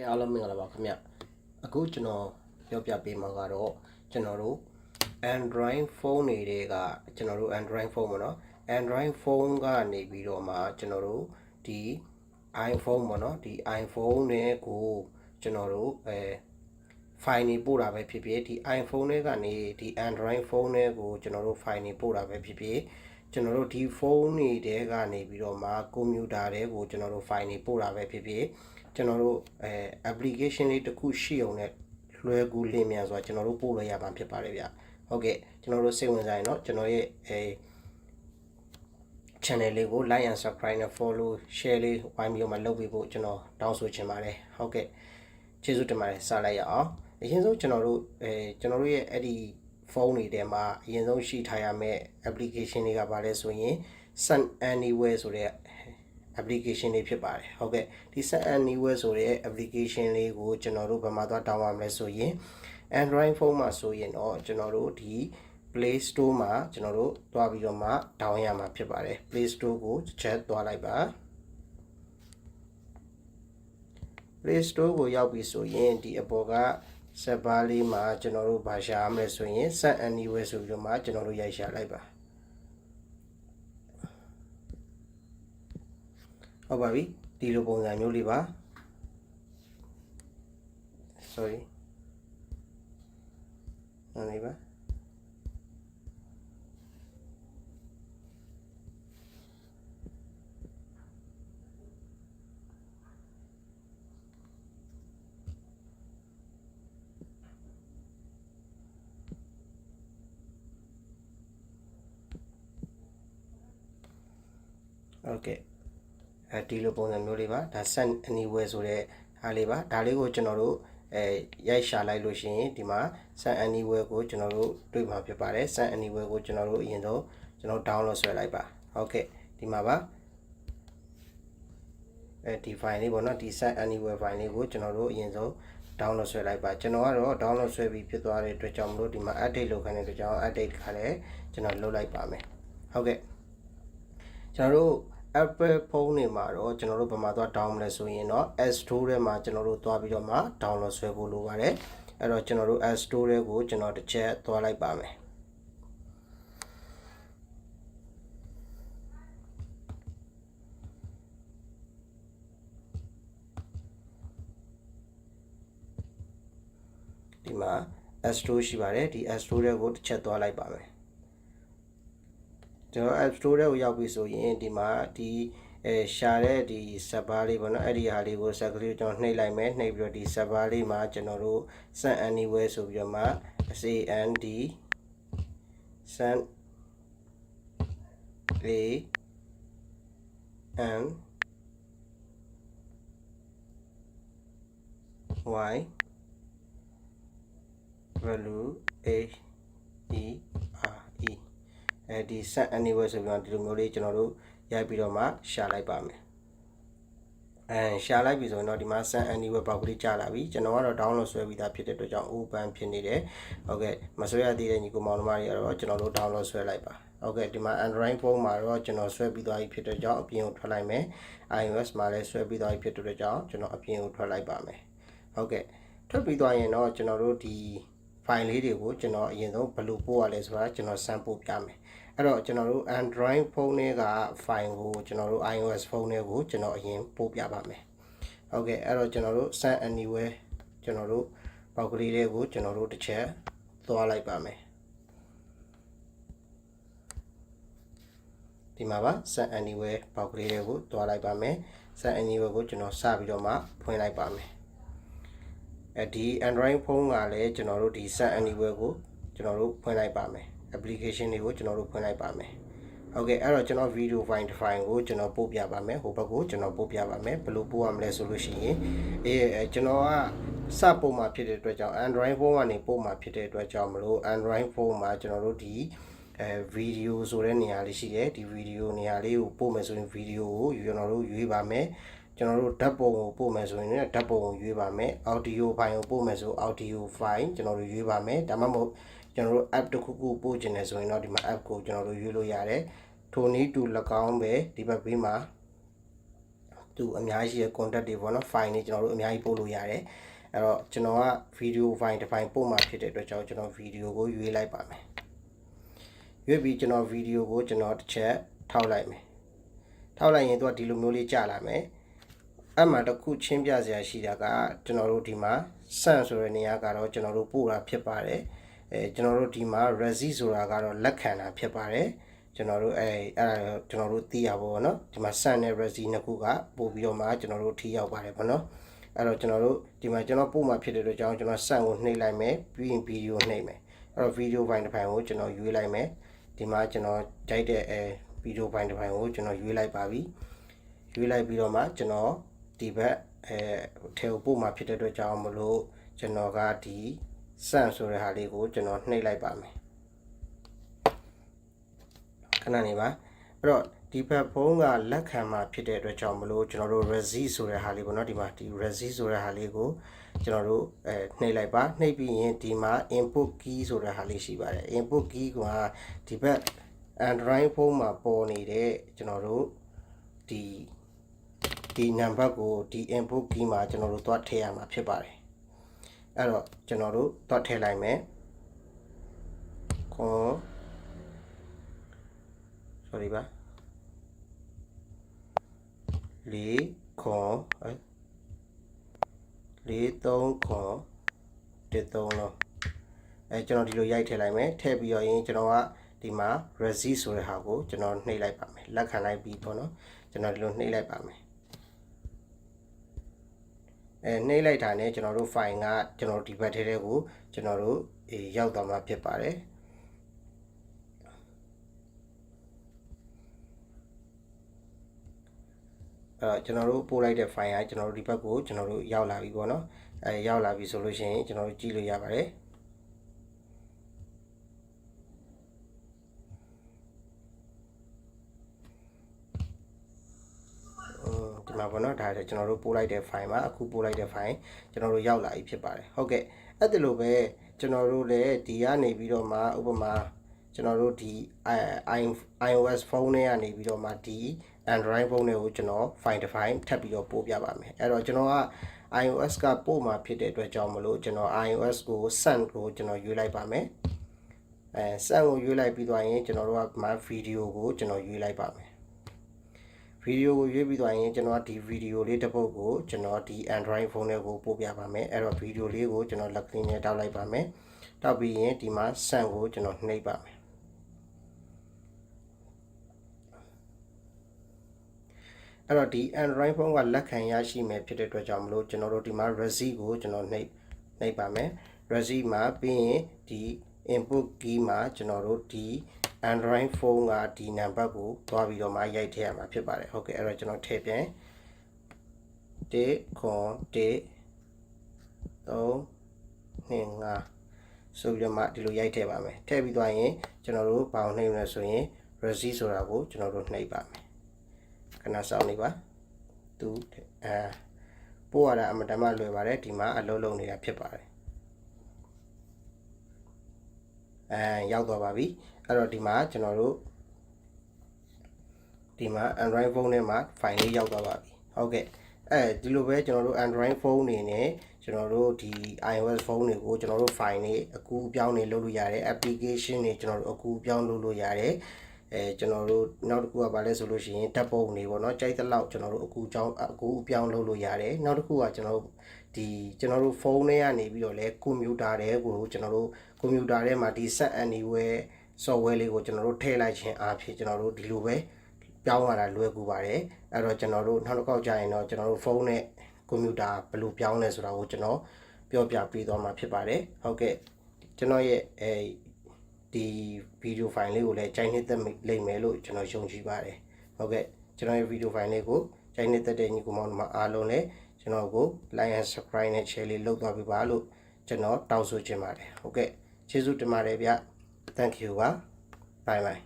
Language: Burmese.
အားလုံးမင်္ဂလာပါခင်ဗျအခုကျွန်တော်ပြောပြပေးမှာကတော့ကျွန်တော်တို့ androi phone တွေကကျွန်တော်တို့ androi phone ပေါ့နော် androi phone ကနေပြီးတော့မှကျွန်တော်တို့ဒီ iphone ပေါ့နော်ဒီ iphone နဲ့ကိုကျွန်တော်တို့file နေပို့တာပဲဖြစ်ဖြစ်ဒီ iphone တွေကနေဒီ androi phone တွေကိုကျွန်တော်တို့ file နေပို့တာပဲဖြစ်ဖြစ်ကျွန်တော်တို့ဒီ phone တွေတဲကနေပြီးတော့မှကွန်ပျူတာတွေကိုကျွန်တော်တို့ file နေပို့တာပဲဖြစ်ဖြစ်ကျွန်တော်တို့ application လေးတစ်ခုရှိအောင်နဲ့လွယ်ကူလင်းမြန်စွာကျွန်တော်တို့ပို့လို့ရမှာဖြစ်ပါတယ်ဗျဟုတ်ကဲ့ကျွန်တော်တို့စိတ်ဝင်စားရင်တော့ကျွန်တော်ရဲ့channel လေးကို like and subscribe နဲ့ follow share လေးဝိုင်းပြီးတော့မှလုပ်ပေးဖို့ကျွန်တော်တောင်းဆိုချင်ပါတယ်ဟုတ်ကဲ့ကျေးဇူးတင်ပါတယ်စလိုက်ရအောင်အရင်ဆုံးကျွန်တော်တို့ရဲ့အဲ့ဒီ phone တွေထဲမှာအရင်ဆုံးရှိထားရမယ့် application တွေကပါလဲဆိုရင် send anywhere ဆိုတဲ့ application လေးဖြစ်ပါတယ်ဟုတ်ကဲ့ဒီ send anywhere ဆိုတဲ့ application လေးကိုကျွန်တော်တို့ဘယ်မှာသွား download မလဲဆိုရင် androi phone မှာဆိုရင်တော့ကျွန်တော်တို့ဒီ play store မှာကျွန်တော်တို့သွားပြီးတော့မှ down ရမှာဖြစ်ပါတယ် play store ကိုချက်သွားလိုက်ပါ play store ကိုရောက်ပြီဆိုရင်ဒီအပေါ်က set bar လေးမှာကျွန်တော်တို့ဘာရှာရမလဲဆိုရင် send anywhere ဆိုပြီးတော့မှကျွန်တော်တို့ရိုက်ရှာလိုက်ပါဟုတ်ပါပြီဒီလိုပုံစံမျိုးလေးပါ sorry နားလေးပါโอเคဒီလိုပုံစံမျိုးလေးပါဒါ send anywhere ဆိုတဲ့အားလေးပါဒါလေးကိုကျွန်တော်တို့ရိုက်ရှာလိုက်လို့ရှိရင်ဒီမှာ send anywhere ကိုကျွန်တော်တို့တွေ့မှာဖြစ်ပါတယ် send anywhere ကိုကျွန်တော်တို့အရင်ဆုံးကျွန်တော် download ဆွဲလိုက်ပါဟုတ်ကဲ့ဒီမှာပါဒီ file လေးပေါ့နော်ဒီ send anywhere file လေးကိုကျွန်တော်တို့အရင်ဆုံး download ဆွဲလိုက်ပါကျွန်တော်ကတော့ download ဆွဲပြီးဖြစ်သွားတဲ့အတွက်ကြောင့်မလို့ဒီမှာ update လုပ်ခိုင်းတဲ့အတွက်ကြောင့် update ခါလဲကျွန်တော်လုပ်လိုက်ပါမယ်ဟုတ်ကဲ့ကျွန်တော်တို့ Apple phone တွေမှာတော့ကျွန်တော်တို့ဘယ်မှာသွား download လဲဆိုရင်တော့ App Store ထဲမှာကျွန်တော်တို့သွားပြီးတော့မှ download ဆွဲဖို့လိုပါတယ်အဲ့တော့ကျွန်တော်တို့ App Store တွေကိုကျွန်တော်တစ်ချက်သွားလိုက်ပါမယ်ဒီမှာ App Store ရှိပါတယ်ဒီ App Store တွေကိုတစ်ချက်သွားလိုက်ပါမယ်ကျွန်တော် App Store ထဲကိုရောက်ပြီဆိုရင်ဒီမှာဒီရှာတဲ့ဒီ server လေးပေါ့နော်အဲ့ဒီဟာလေးကို set ကလေးကျွန်တော်နှိပ်လိုက်မယ်နှိပ်ပြီးတော့ဒီ server လေးမှာကျွန်တော်တို့ send anywhere ဆိုပြီးတော့မှ send send a n y value a e r e ဒီ send anywhere ဆိုပြီးတော့ဒီလိုမျိုးလေးကျွန်တော်တို့ရိုက်ပြီးတော့မှရှာလိုက်ပါမယ်ရှာလိုက်ပြီဆိုရင်တော့ဒီမှာ send anywhere ပေါက်ကလေးကြာလာပြီကျွန်တော်ကတော့ download ဆွဲပြီးသားဖြစ်တဲ့အတွက်ကြောင့် open ဖြစ်နေတယ်ဟုတ်ကဲ့မဆွဲရသေးတဲ့ညီကိုမောင်နှမတွေကတော့ကျွန်တော်တို့ download ဆွဲလိုက်ပါဟုတ်ကဲ့ဒီမှာ androi phone မှာတော့ကျွန်တော်ဆွဲပြီးသားပြီဖြစ်တဲ့ကြောင့်အပြင်ကိုထွက်လိုက်မယ် iOS မှာလည်းဆွဲပြီးသားပြီဖြစ်တဲ့ကြောင့်ကျွန်တော်အပြင်ကိုထွက်လိုက်ပါမယ်ဟုတ်ကဲ့ထွက်ပြီးသွားရင်တော့ကျွန်တော်တို့ဒီ file လေးတွေကိုကျွန်တော်အရင်ဆုံးဘယ်လိုပို့ရလဲဆိုတာကျွန်တော်စမ်းပို့ပြမယ်အဲ့တော့ကျွန်တော်တို့ androi phone တွေက file ကိုကျွန်တော်တို့ iOS phone တွေကိုကျွန်တော်အရင်ပို့ပြပါမယ်ဟုတ်ကဲ့အဲ့တော့ကျွန်တော်တို့ send anywhere ကျွန်တော်တို့ပေါက်ကလေးတွေကိုကျွန်တော်တို့တစ်ချက်သွားလိုက်ပါမယ်ဒီမှာပါ send anywhere ပေါက်ကလေးတွေကိုသွားလိုက်ပါမယ် send anywhere ကိုကျွန်တော်စပြီးတော့မှဖွင့်လိုက်ပါမယ်ဒီ androi phone ကလည်းကျွန်တော်တို့ဒီ send anywhere ကိုကျွန်တော်တို့ဖွင့်လိုက်ပါမယ် application တွေကိုကျွန်တော်တို့ဖွင့်လိုက်ပါမယ်ဟုတ်ကဲ့အဲ့တော့ကျွန်တော် video file ကိုကျွန်တော်ပို့ပြပါမယ်ဟိုဘက်ကိုကျွန်တော်ပို့ပြပါမယ်ဘယ်လိုပို့ရမလဲဆိုလို့ရှိရင်ကျွန်တော်ကစပို့မှာဖြစ်တဲ့အတွက်ကြောင့် androi phone ကနေပို့မှာဖြစ်တဲ့အတွက်ကြောင့်မလို့ androi phone မှာကျွန်တော်တို့ဒီvideo ဆိုတဲ့နေရာလေးရှိတယ်ဒီ video နေရာလေးကိုပို့မယ်ဆိုရင် video ကိုကျွန်တော်တို့ရွေးပါမယ်ကျွန်တော်တို့ဓာတ်ပုံကိုပို့မယ်ဆိုရင်လည်းဓာတ်ပုံကိုရွေးပါမယ် audio file ကိုပို့မယ်ဆို audio file ကျွန်တော်တို့ရွေးပါမယ်ဒါမှမဟုတ်ကျွန်တော်တို့ app တစ်ခုခုပို့ချင်တယ်ဆိုရင်တော့ဒီမှာ app ကိုကျွန်တော်တို့ရွေးလို့ရတယ်ထိုနည်းတူ၎င်းပဲဒီဘက်ဘေးမှာ သူအများကြီးရဲ့ contact တွေပေါ့နော် file တွေကျွန်တော်တို့အများကြီးပို့လို့ရတယ်အဲ့တော့ကျွန်တော်က video file တစ် file ပို့မှာဖြစ်တဲ့အတွက်ကြောင့်ကျွန်တော် video ကိုရွေးလိုက်ပါမယ်ရွေးပြီးကျွန်တော် video ကိုကျွန်တော်တစ်ချက်ထောက်လိုက်မယ်ထောက်လိုက်ရင်သူကဒီလိုမျိုးလေးကြာလာမယ်အဲ့မှာတစ်ခုချင်းပြစရာရှိတာကကျွန်တော်တို့ဒီမှာ send ဆိုတဲ့နေရာကတော့ကျွန်တော်တို့ပို့တာဖြစ်ပါတယ်ကျွန်တော်တို့ဒီမှာ receipt ဆိုတာကတော့လက်ခံတာဖြစ်ပါတယ်ကျွန်တော်တို့အဲ့ဒါကျွန်တော်တို့သိရပါဘောเนาะဒီမှာ send နဲ့ receipt နှစ်ခုကပို့ပြီးတော့မှကျွန်တော်တို့ထိရောက်ပါတယ်ပေါ့နော်အဲ့တော့ကျွန်တော်တို့ဒီမှာကျွန်တော်ပို့မှာဖြစ်တဲ့အတွက်ကြောင့်ကျွန်တော် send ကိုနှိပ်လိုက်မယ်ပြီးရင် video နှိပ်မယ်အဲ့တော့ video file တစ် file ကိုကျွန်တော်ရွေးလိုက်မယ်ဒီမှာကျွန်တော်ကြိုက်တဲ့video file တစ် file ကိုကျွန်တော်ရွေးလိုက်ပါပြီရွေးလိုက်ပြီးတော့မှကျွန်တော်ဒီဘက်ထဲကိုပို့မှာဖြစ်တဲ့အတွက်ကြောင့်မလို့ကျွန်တော်ကဒီ send ဆိုတဲ့ဟာလေးကိုကျွန်တော်နှိပ်လိုက်ပါမယ်ခဏနေပါအဲ့တော့ဒီဘက်ဖုန်းကလက်ခံမှာဖြစ်တဲ့အတွက်ကြောင့်မလို့ကျွန်တော်တို့ receipt ဆိုတဲ့ဟာလေးပေါ့နော်ဒီမှာဒီ receipt ဆိုတဲ့ဟာလေးကိုကျွန်တော်တို့နှိပ်လိုက်ပါနှိပ်ပြီးရင်ဒီမှာ input key ဆိုတဲ့ဟာလေးရှိပါတယ် input key ကဒီဘက် androi ဖုန်းမှာပေါ်နေတဲ့ကျွန်တော်တို့ဒီ number ကိုဒီ input key မှာကျွန်တော်တို့သွားထည့်ရမှာဖြစ်ပါတယ်အဲ့တော့ကျွန်တော်တို့သွားထည့်လိုက်မယ်sorry ပါ4ခွန်4 3ခွန်1 3လုံးကျွန်တော်ဒီလိုရိုက်ထည့်လိုက်မယ်ထည့်ပြီးတော့ရင်ကျွန်တော်ကဒီမှာ receipt ဆိုတဲ့ဟာကိုကျွန်တော်နှိပ်လိုက်ပါမယ်လက်ခံလိုက်ပြီးပေါ့နော်ကျွန်တော်ဒီလိုနှိပ်လိုက်ပါမယ်နှိပ်လိုက်တာနဲ့ကျွန်တော်တို့ file ကကျွန်တော်ဒီဘက်ထဲကိုကျွန်တော်တို့ရောက်သွားမှာဖြစ်ပါတယ်ကျွန်တော်တို့ပို့လိုက်တဲ့ file ကကျွန်တော်တို့ဒီဘက်ကိုကျွန်တော်တို့ရောက်လာပြီပေါ့နော်ရောက်လာပြီဆိုလို့ရှိရင်ကျွန်တော်တို့ကြည့်လို့ရပါတယ်ဒီမှာပေါ့နော်ဒါကျွန်တော်တို့ပို့လိုက်တဲ့ file မှာအခုပို့လိုက်တဲ့ file ကျွန်တော်တို့ရောက်လာပြီဖြစ်ပါတယ်ဟုတ်ကဲ့အဲ့ဒါလိုပဲကျွန်တော်တို့လည်းဒီကနေပြီးတော့မှဥပမာကျွန်တော်တို့ဒီ iOS ဖုန်းနဲ့ကနေပြီးတော့မှဒီ androi ဖုန်းတွေကိုကျွန်တော် file တစ် file ထပ်ပြီးတော့ပို့ပြပါမယ်အဲ့တော့ကျွန်တော်က iOS ကပို့မှာဖြစ်တဲ့အတွက်ကြောင့်မလို့ကျွန်တော် iOS ကို send ကိုကျွန်တော်ရွေးလိုက်ပါမယ်send ကိုရွေးလိုက်ပြီးသွားရင်ကျွန်တော်တို့ကမှ video ကိုကျွန်တော်ရွေးလိုက်ပါမယ်ဗီဒီယိုကိုရွေးပြီးသွားရင်ကျွန်တော်ဒီဗီဒီယိုလေးတစ်ပုဒ်ကိုကျွန်တော်ဒီ androi ဖုန်းနဲ့ကိုပို့ပြပါမယ်အဲ့တော့ဗီဒီယိုလေးကိုကျွန်တော်လက်ကလေးနဲ့တောက်လိုက်ပါမယ်တောက်ပြီးရင်ဒီမှာ send ကိုကျွန်တော်နှိပ်ပါမယ်အဲ့တော့ဒီ androi ဖုန်းကလက်ခံရရှိမယ်ဖြစ်တဲ့အတွက်ကြောင့်မလို့ကျွန်တော်တို့ဒီမှာ receipt ကိုကျွန်တော်နှိပ်ပါမယ် receipt မှာပြီးရင်ဒီ input key မှာကျွန်တော်တို့ဒီ androi ဖုန်းကဒီ number ကိုသွားပြီးတော့မှရိုက်ထည့်ရမှာဖြစ်ပါတယ်ဟုတ်ကဲ့အဲ့တော့ကျွန်တော်ထည့်ပြန်1ခွန်1 3 2 5ဆိုပြီးတော့မှဒီလိုရိုက်ထည့်ပါမယ်ထည့်ပြီးသွားရင်ကျွန်တော်တို့ဘာအောင်နှိပ်မလဲဆိုရင် receipt ဆိုတာကိုကျွန်တော်တို့နှိပ်ပါမယ်ခဏစောင့်နေပါသူပို့ရတာအမတမလွယ်ပါတယ်ဒီမှာအလုံးလုံးနေတာဖြစ်ပါတယ်ရောက်သွားပါပြီအဲ့တော့ဒီမှာကျွန်တော်တို့ဒီမှာ androi ဖုန်းထဲမှာ file လေးရောက်သွားပါပြီဟုတ်ကဲ့ဒီလိုပဲကျွန်တော်တို့ androi ဖုန်းနေနဲ့ကျွန်တော်တို့ဒီ iOS ဖုန်းတွေကိုကျွန်တော်တို့ file တွေအကူအပြောင်းတွေလုပ်လို့ရတယ် application တွေကျွန်တော်တို့အကူအပြောင်းလုပ်လို့ရတယ်ကျွန်တော်တို့နောက်တစ်ခုကဘာလဲဆိုလို့ရှိရင်ဓာတ်ပုံတွေပေါ့နော်ကြိုက်တဲ့လောက်ကျွန်တော်တို့အကူအပြောင်းလုပ်လို့ရတယ်နောက်တစ်ခုကကျွန်တော်တို့ဖုန်းထဲကနေပြီးတော့လဲကွန်ပျူတာတွေကိုကျွန်တော်တို့ကွန်ပျူတာထဲမှာဒီ set anywhere software လေးကိုကျွန်တော်တို့ထည့်လိုက်ခြင်းအားဖြင့်ကျွန်တော်တို့ဒီလိုပဲပြောင်းရတာလွယ်ကူပါတယ်အဲ့တော့ကျွန်တော်တို့နောက်တစ်ခေါက်ကြာရင်တော့ကျွန်တော်တို့ဖုန်းနဲ့ကွန်ပျူတာဘယ်လိုပြောင်းလဲဆိုတာကိုကျွန်တော်ပြောပြပေးသွားမှာဖြစ်ပါတယ်ဟုတ်ကဲ့ကျွန်တော်ရဲ့ဒီဗီဒီယိုဖိုင်လေးကိုလည်းကြိုက်နှစ်သက်လိမ့်မယ်လို့ကျွန်တော်ယုံကြည်ပါတယ်ဟုတ်ကဲ့ကျွန်တော်ရဲ့ဗီဒီယိုဖိုင်လေးကိုကြိုက်နှစ်သက်တဲ့ညီကောင်မောင်တို့မှာအားလုံးလည်းကျွန်တော်ကို like and subscribe နဲ့ share လေးလုပ်သွားပေးပါလို့ကျွန်တော်တောင်းဆိုချင်ပါတယ်ဟုတ်ကဲ့ကျေးဇူးတင်ပါတယ်ဗျ thank you ပါ bye bye